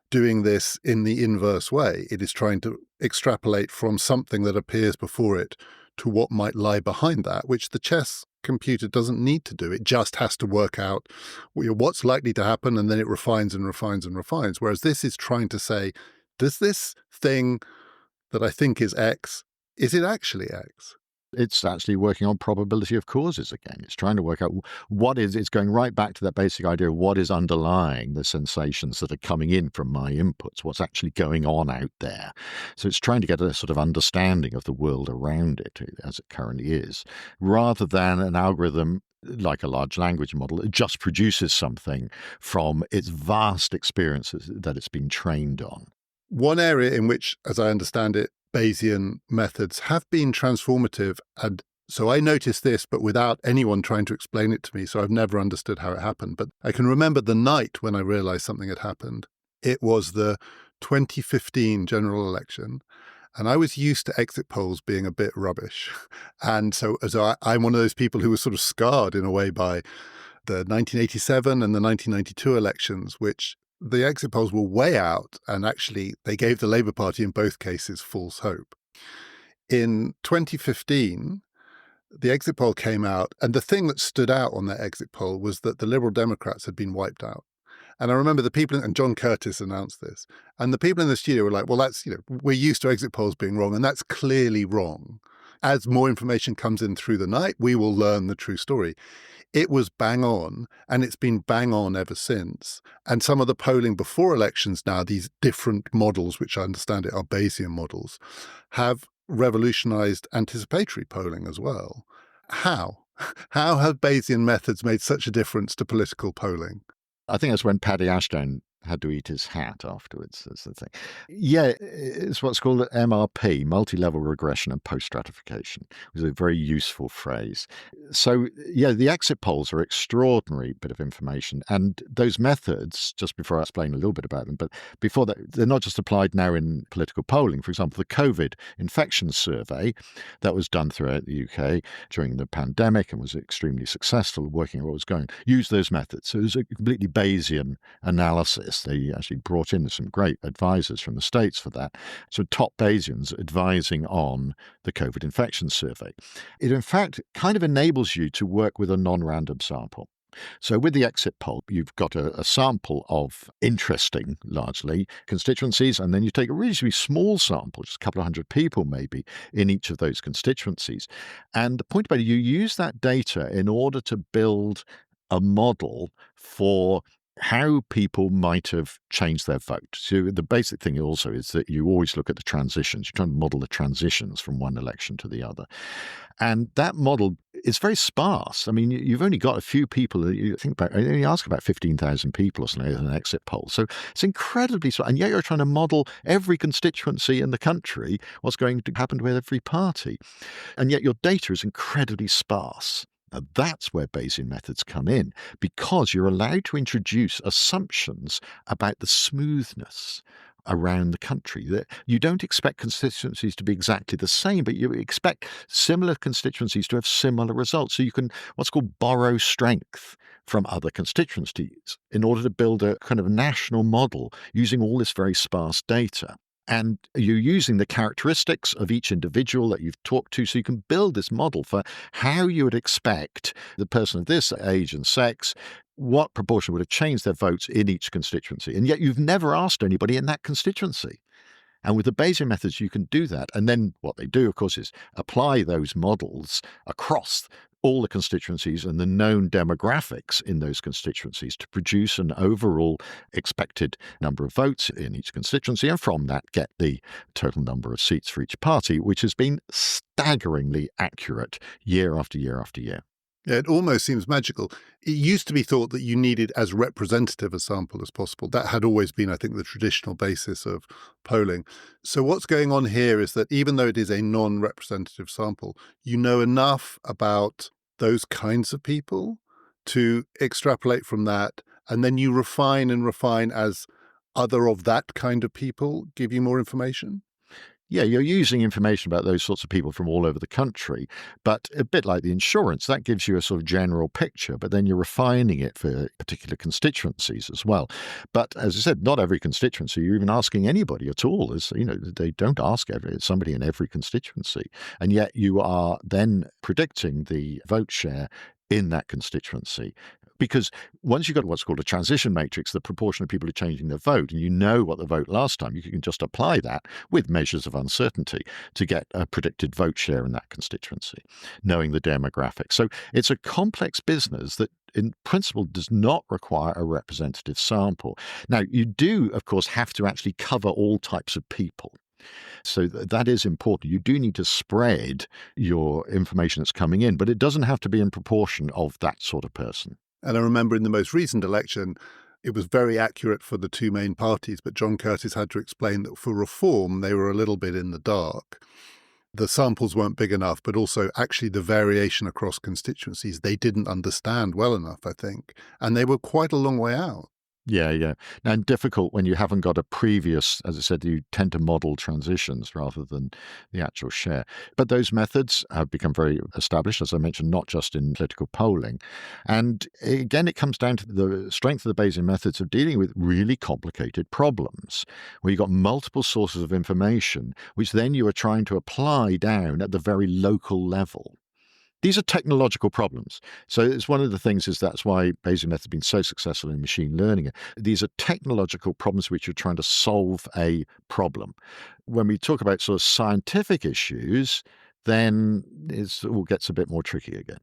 doing this in the inverse way? It is trying to extrapolate from something that appears before it to what might lie behind that, which the chess computer doesn't need to do. It just has to work out what's likely to happen, and then it refines and refines and refines. Whereas this is trying to say, does this thing that I think is X, is it actually X? It's actually working on probability of causes again. It's trying to work out what is, it's going right back to that basic idea of what is underlying the sensations that are coming in from my inputs, what's actually going on out there. So it's trying to get a sort of understanding of the world around it as it currently is, rather than an algorithm like a large language model. It just produces something from its vast experiences that it's been trained on. One area in which, as I understand it, Bayesian methods have been transformative. And so I noticed this, but without anyone trying to explain it to me. So I've never understood how it happened. But I can remember the night when I realized something had happened. It was the 2015 general election. And I was used to exit polls being a bit rubbish. And so I'm one of those people who was sort of scarred in a way by the 1987 and the 1992 elections, which the exit polls were way out, and actually they gave the Labour Party in both cases false hope. In 2015, the exit poll came out, and the thing that stood out on that exit poll was that the Liberal Democrats had been wiped out. And I remember the people, and John Curtis announced this, and the people in the studio were like, well, that's, we're used to exit polls being wrong, and that's clearly wrong. As more information comes in through the night, we will learn the true story. It was bang on, and it's been bang on ever since. And some of the polling before elections now, these different models, which I understand it are Bayesian models, have revolutionized anticipatory polling as well. How? How have Bayesian methods made such a difference to political polling? I think that's when Paddy Ashdown had to eat his hat afterwards. That's the thing. Yeah, it's what's called MRP, multi-level regression and post-stratification. It was a very useful phrase. So, yeah, the exit polls are extraordinary bit of information. And those methods, just before I explain a little bit about them, but before that, they're not just applied now in political polling. For example, the COVID infection survey that was done throughout the UK during the pandemic and was extremely successful, working out what was going on, used those methods. So it was a completely Bayesian analysis. They actually brought in some great advisors from the States for that. So top Bayesians advising on the COVID infection survey. It, in fact, kind of enables you to work with a non-random sample. So with the exit poll, you've got a sample of interesting, largely, constituencies, and then you take a reasonably small sample, just a couple of hundred people maybe, in each of those constituencies. And the point about it, you use that data in order to build a model for how people might have changed their vote. So the basic thing also is that you always look at the transitions. You're trying to model the transitions from one election to the other. And that model is very sparse. I mean, you've only got a few people. You think about, you ask about 15,000 people or something in an exit poll. So it's incredibly sparse. And yet you're trying to model every constituency in the country, what's going to happen with every party. And yet your data is incredibly sparse. Now, that's where Bayesian methods come in, because you're allowed to introduce assumptions about the smoothness around the country. That you don't expect constituencies to be exactly the same, but you expect similar constituencies to have similar results. So you can what's called borrow strength from other constituencies in order to build a kind of national model using all this very sparse data. And you're using the characteristics of each individual that you've talked to, so you can build this model for how you would expect the person of this age and sex, what proportion would have changed their votes in each constituency. And yet you've never asked anybody in that constituency. And with the Bayesian methods, you can do that. And then what they do, of course, is apply those models across all the constituencies and the known demographics in those constituencies to produce an overall expected number of votes in each constituency, and from that get the total number of seats for each party, which has been staggeringly accurate year after year after year. Yeah, it almost seems magical. It used to be thought that you needed as representative a sample as possible. That had always been, I think, the traditional basis of polling. So what's going on here is that even though it is a non-representative sample, you know enough about those kinds of people to extrapolate from that, and then you refine and refine as other of that kind of people give you more information? Yeah, you're using information about those sorts of people from all over the country, but a bit like the insurance, that gives you a sort of general picture, but then you're refining it for particular constituencies as well. But as I said, not every constituency you're even asking anybody at all. They don't ask somebody in every constituency, and yet you are then predicting the vote share in that constituency. Because once you've got what's called a transition matrix, the proportion of people who are changing their vote, and you know what the vote last time, you can just apply that with measures of uncertainty to get a predicted vote share in that constituency, knowing the demographics. So it's a complex business that in principle does not require a representative sample. Now, you do, of course, have to actually cover all types of people. So that is important. You do need to spread your information that's coming in, but it doesn't have to be in proportion of that sort of person. And I remember in the most recent election, it was very accurate for the two main parties, but John Curtis had to explain that for Reform, they were a little bit in the dark. The samples weren't big enough, but also actually the variation across constituencies, they didn't understand well enough, I think. And they were quite a long way out. Yeah. Now, difficult when you haven't got a previous, as I said, you tend to model transitions rather than the actual share. But those methods have become very established, as I mentioned, not just in political polling. And again, it comes down to the strength of the Bayesian methods of dealing with really complicated problems, where you've got multiple sources of information, which then you are trying to apply down at the very local level. These are technological problems. So it's one of the things that's why Bayesian methods have been so successful in machine learning. These are technological problems which are trying to solve a problem. When we talk about sort of scientific issues, then it all gets a bit more tricky again.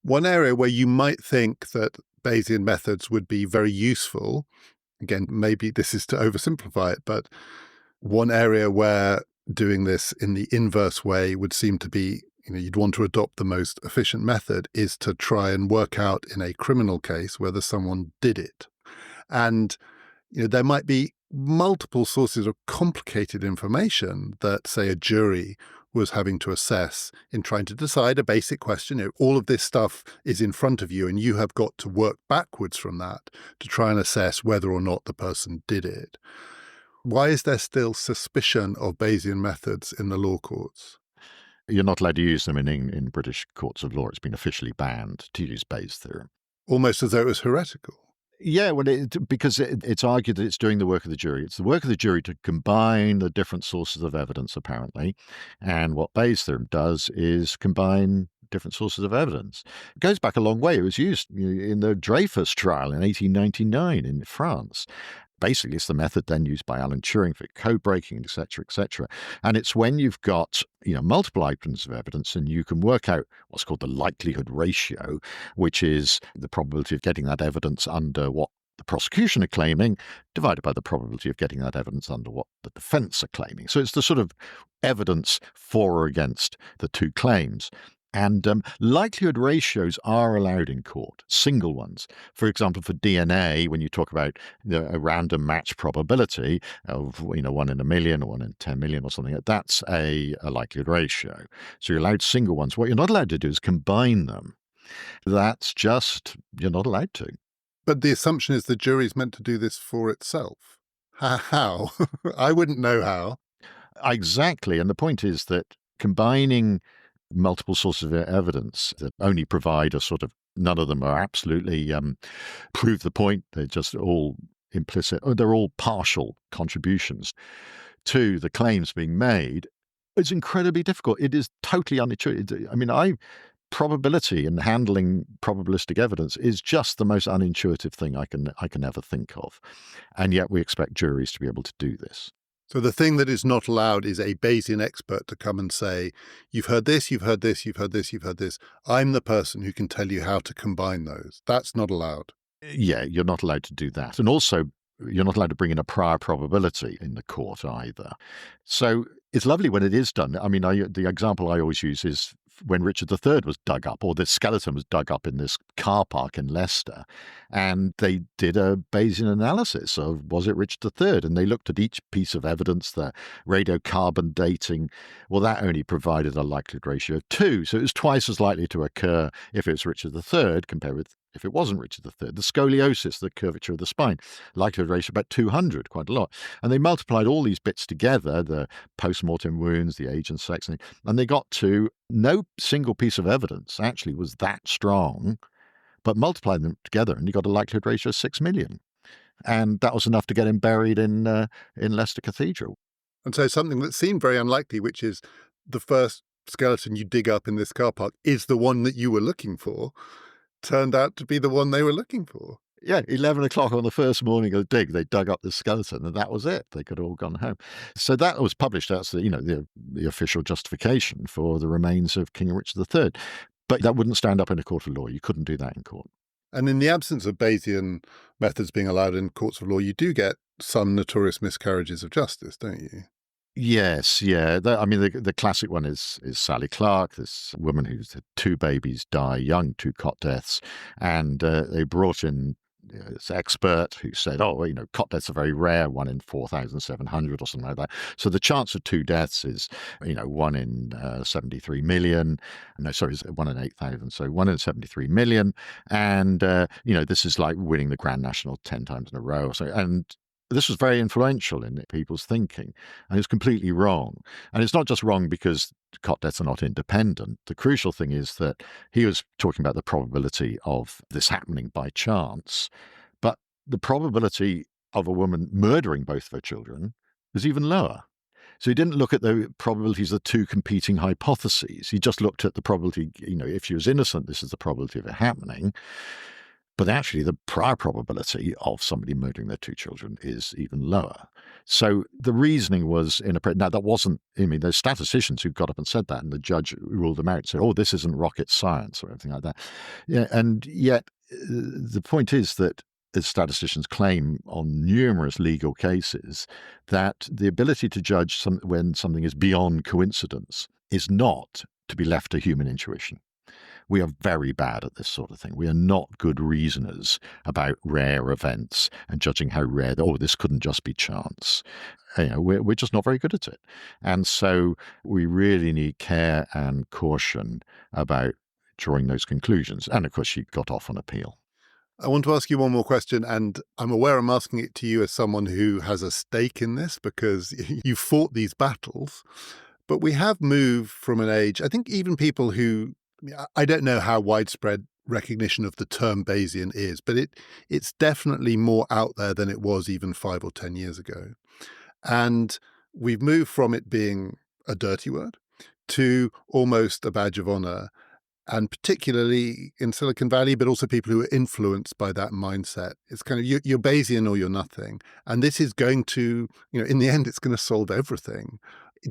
One area where you might think that Bayesian methods would be very useful, again, maybe this is to oversimplify it, but one area where doing this in the inverse way would seem to be you'd want to adopt the most efficient method is to try and work out in a criminal case whether someone did it. And, there might be multiple sources of complicated information that, say, a jury was having to assess in trying to decide a basic question. All of this stuff is in front of you, and you have got to work backwards from that to try and assess whether or not the person did it. Why is there still suspicion of Bayesian methods in the law courts? You're not allowed to use them in British courts of law. It's been officially banned to use Bayes' theorem. Almost as though it was heretical. Yeah, because it's argued that it's doing the work of the jury. It's the work of the jury to combine the different sources of evidence, apparently. And what Bayes' theorem does is combine different sources of evidence. It goes back a long way. It was used in the Dreyfus trial in 1899 in France. Basically, it's the method then used by Alan Turing for code breaking, et cetera, et cetera. And it's when you've got multiple items of evidence and you can work out what's called the likelihood ratio, which is the probability of getting that evidence under what the prosecution are claiming, divided by the probability of getting that evidence under what the defense are claiming. So it's the sort of evidence for or against the two claims. And likelihood ratios are allowed in court, single ones. For example, for DNA, when you talk about a random match probability of 1 in a million or 1 in 10 million or something, that's a likelihood ratio. So you're allowed single ones. What you're not allowed to do is combine them. That's just, you're not allowed to. But the assumption is the jury's meant to do this for itself. How? I wouldn't know how. Exactly. And the point is that combining multiple sources of evidence that only provide a sort of, none of them are absolutely prove the point. They're just all implicit, or they're all partial contributions to the claims being made. It's incredibly difficult. It is totally unintuitive. I mean, probability and handling probabilistic evidence is just the most unintuitive thing I can ever think of. And yet we expect juries to be able to do this. So the thing that is not allowed is a Bayesian expert to come and say, you've heard this, you've heard this, you've heard this, you've heard this. I'm the person who can tell you how to combine those. That's not allowed. Yeah, you're not allowed to do that. And also, you're not allowed to bring in a prior probability in the court either. So it's lovely when it is done. I mean, the example I always use is when Richard III was dug up, or the skeleton was dug up in this car park in Leicester, and they did a Bayesian analysis of, was it Richard III? And they looked at each piece of evidence, the radiocarbon dating. Well, that only provided a likelihood ratio of 2. So it was twice as likely to occur if it was Richard III compared with if it wasn't Richard III. The scoliosis, the curvature of the spine, likelihood ratio about 200, quite a lot. And they multiplied all these bits together, the post-mortem wounds, the age and sex, and they got to no single piece of evidence actually was that strong, but multiplied them together and you got a likelihood ratio of 6 million. And that was enough to get him buried in Leicester Cathedral. And so something that seemed very unlikely, which is the first skeleton you dig up in this car park is the one that you were looking for, turned out to be the one they were looking for. Yeah, 11 o'clock on the first morning of the dig, they dug up the skeleton, and that was it. They could have all gone home. So that was published as the official justification for the remains of King Richard III. But that wouldn't stand up in a court of law. You couldn't do that in court. And in the absence of Bayesian methods being allowed in courts of law, you do get some notorious miscarriages of justice, don't you? Yes, yeah. The classic one is Sally Clark, this woman who's had 2 babies die young, 2 cot deaths, and they brought in this expert who said, cot deaths are very rare, 1 in 4,700 or something like that. So the chance of 2 deaths is, 1 in 73 million. No, sorry, it's 1 in 8,000. So 1 in 73 million. And, this is like winning the Grand National 10 times in a row or so. And this was very influential in people's thinking, and it's completely wrong. And it's not just wrong because cot deaths are not independent. The crucial thing is that he was talking about the probability of this happening by chance, but the probability of a woman murdering both of her children was even lower. So he didn't look at the probabilities of the 2 competing hypotheses. He just looked at the probability, if she was innocent, this is the probability of it happening. But actually, the prior probability of somebody murdering their 2 children is even lower. So the reasoning was now that wasn't, there's statisticians who got up and said that, and the judge ruled them out and said, this isn't rocket science or anything like that. Yeah, and yet the point is that as statisticians claim on numerous legal cases, that the ability to judge when something is beyond coincidence is not to be left to human intuition. We are very bad at this sort of thing. We are not good reasoners about rare events and judging how rare, this couldn't just be chance. We're just not very good at it. And so we really need care and caution about drawing those conclusions. And of course, she got off on appeal. I want to ask you one more question, and I'm aware I'm asking it to you as someone who has a stake in this because you fought these battles. But we have moved from an age, I think even people who, I don't know how widespread recognition of the term Bayesian is, but it's definitely more out there than it was even 5 or 10 years ago. And we've moved from it being a dirty word to almost a badge of honor, and particularly in Silicon Valley, but also people who are influenced by that mindset. It's kind of you're Bayesian or you're nothing. And this is going to, in the end, it's going to solve everything.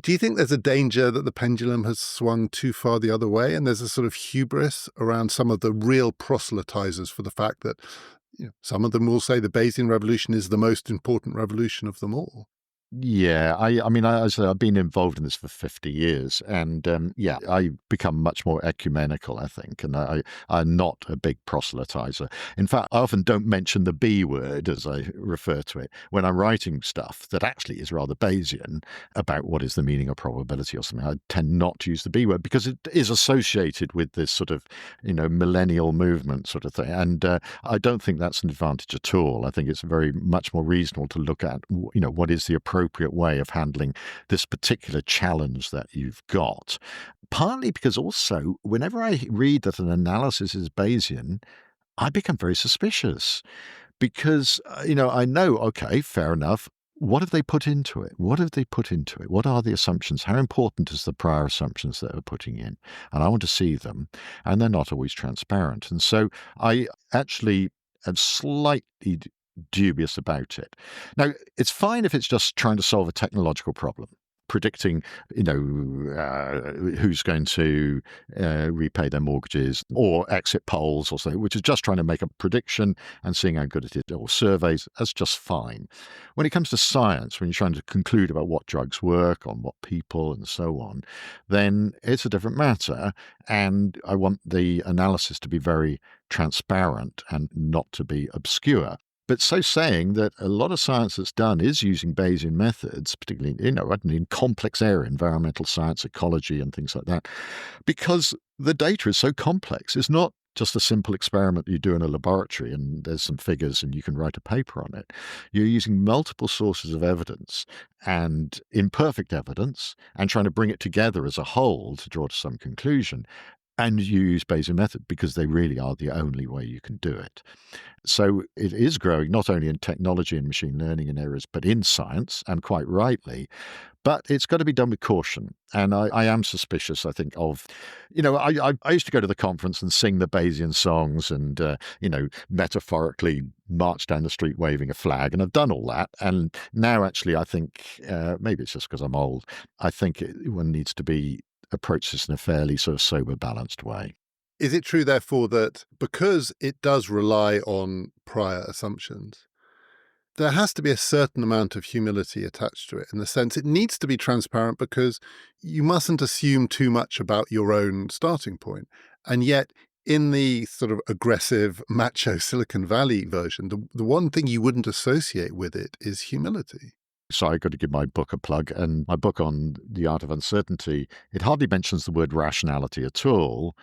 Do you think there's a danger that the pendulum has swung too far the other way, and there's a sort of hubris around some of the real proselytizers for the fact that some of them will say the Bayesian revolution is the most important revolution of them all? Yeah, I've been involved in this for 50 years, and I become much more ecumenical, I think, and I'm not a big proselytizer. In fact, I often don't mention the B word, as I refer to it, when I'm writing stuff that actually is rather Bayesian about what is the meaning of probability or something. I tend not to use the B word because it is associated with this sort of, millennial movement sort of thing, and I don't think that's an advantage at all. I think it's very much more reasonable to look at, what is the appropriate way of handling this particular challenge that you've got. Partly because also, whenever I read that an analysis is Bayesian, I become very suspicious because, I know, okay, fair enough. What have they put into it? What have they put into it? What are the assumptions? How important is the prior assumptions that they're putting in? And I want to see them. And they're not always transparent. And so I actually am slightly dubious about it. Now, it's fine if it's just trying to solve a technological problem, predicting, who's going to repay their mortgages, or exit polls or something, which is just trying to make a prediction and seeing how good it is, or surveys. That's just fine. When it comes to science, when you're trying to conclude about what drugs work on what people and so on, then it's a different matter. And I want the analysis to be very transparent and not to be obscure. But so saying that a lot of science that's done is using Bayesian methods, particularly, in complex area, environmental science, ecology, and things like that, because the data is so complex. It's not just a simple experiment you do in a laboratory and there's some figures and you can write a paper on it. You're using multiple sources of evidence and imperfect evidence and trying to bring it together as a whole to draw to some conclusion. And you use Bayesian method because they really are the only way you can do it. So it is growing not only in technology and machine learning and areas, but in science, and quite rightly. But it's got to be done with caution. And I am suspicious, I think, of, I used to go to the conference and sing the Bayesian songs and, metaphorically march down the street waving a flag. And I've done all that. And now, actually, I think, maybe it's just because I'm old, I think one needs to approach this in a fairly sort of sober, balanced way. Is it true, therefore, that because it does rely on prior assumptions, there has to be a certain amount of humility attached to it, in the sense it needs to be transparent because you mustn't assume too much about your own starting point. And yet, in the sort of aggressive, macho Silicon Valley version, the one thing you wouldn't associate with it is humility. So I got to give my book a plug, and my book on the art of uncertainty, it hardly mentions the word rationality at all,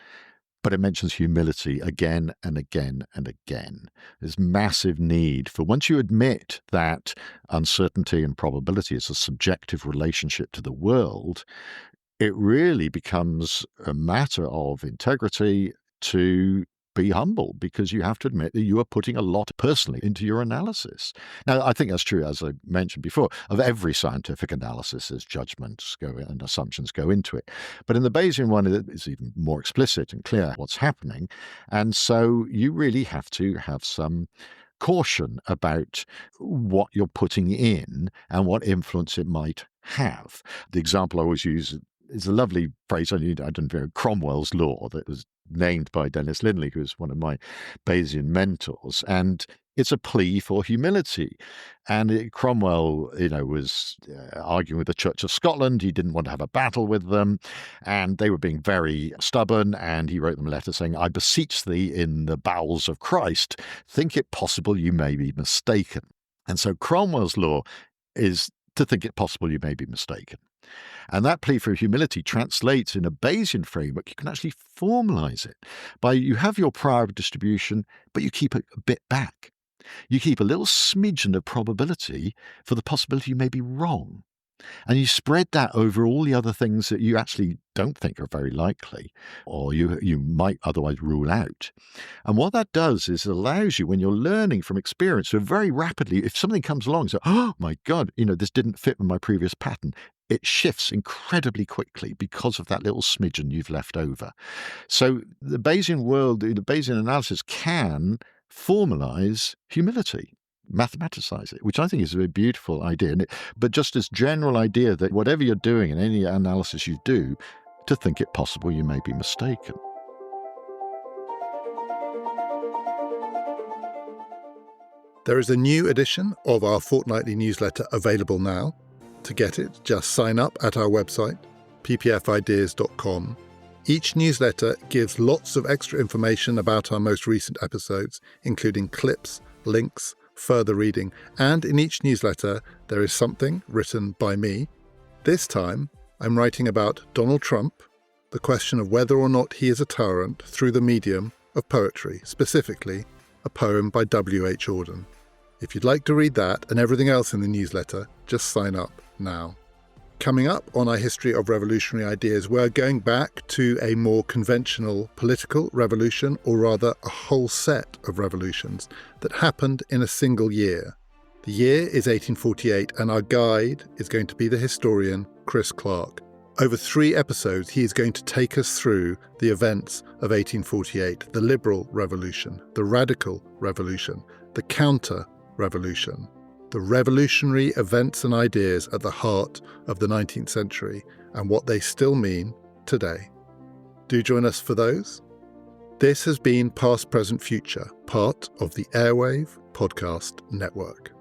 but it mentions humility again and again and again. There's massive need for, once you admit that uncertainty and probability is a subjective relationship to the world, it really becomes a matter of integrity to be humble, because you have to admit that you are putting a lot personally into your analysis. Now, I think that's true, as I mentioned before, of every scientific analysis as judgments go and assumptions go into it. But in the Bayesian one, it's even more explicit and clear what's happening. And so you really have to have some caution about what you're putting in and what influence it might have. The example I always use is a lovely phrase I don't know, Cromwell's law, that was named by Dennis Lindley, who was one of my Bayesian mentors. And it's a plea for humility. And Cromwell, was arguing with the Church of Scotland. He didn't want to have a battle with them. And they were being very stubborn. And he wrote them a letter saying, "I beseech thee in the bowels of Christ, think it possible you may be mistaken." And so Cromwell's law is to think it possible you may be mistaken. And that plea for humility translates in a Bayesian framework. You can actually formalize it by, you have your prior distribution, but you keep it a bit back. You keep a little smidgen of probability for the possibility you may be wrong. And you spread that over all the other things that you actually don't think are very likely, or you might otherwise rule out. And what that does is it allows you, when you're learning from experience, to very rapidly, if something comes along, so, oh my God, this didn't fit with my previous pattern, it shifts incredibly quickly because of that little smidgen you've left over. So the Bayesian world, the Bayesian analysis can formalize humility, mathematicize it, which I think is a very beautiful idea. But just this general idea that whatever you're doing in any analysis you do, to think it possible you may be mistaken. There is a new edition of our fortnightly newsletter available now. To get it, just sign up at our website, ppfideas.com. Each newsletter gives lots of extra information about our most recent episodes, including clips, links, further reading, and in each newsletter there is something written by me. This time I'm writing about Donald Trump, the question of whether or not he is a tyrant through the medium of poetry, specifically a poem by W.H. Auden. If you'd like to read that and everything else in the newsletter, just sign up now. Coming up on our history of revolutionary ideas, we're going back to a more conventional political revolution, or rather a whole set of revolutions that happened in a single year. The year is 1848, and our guide is going to be the historian Chris Clark. Over 3 episodes, he is going to take us through the events of 1848, the liberal revolution, the radical revolution, the counter-revolution, the revolutionary events and ideas at the heart of the 19th century and what they still mean today. Do join us for those. This has been Past, Present, Future, part of the Airwave Podcast Network.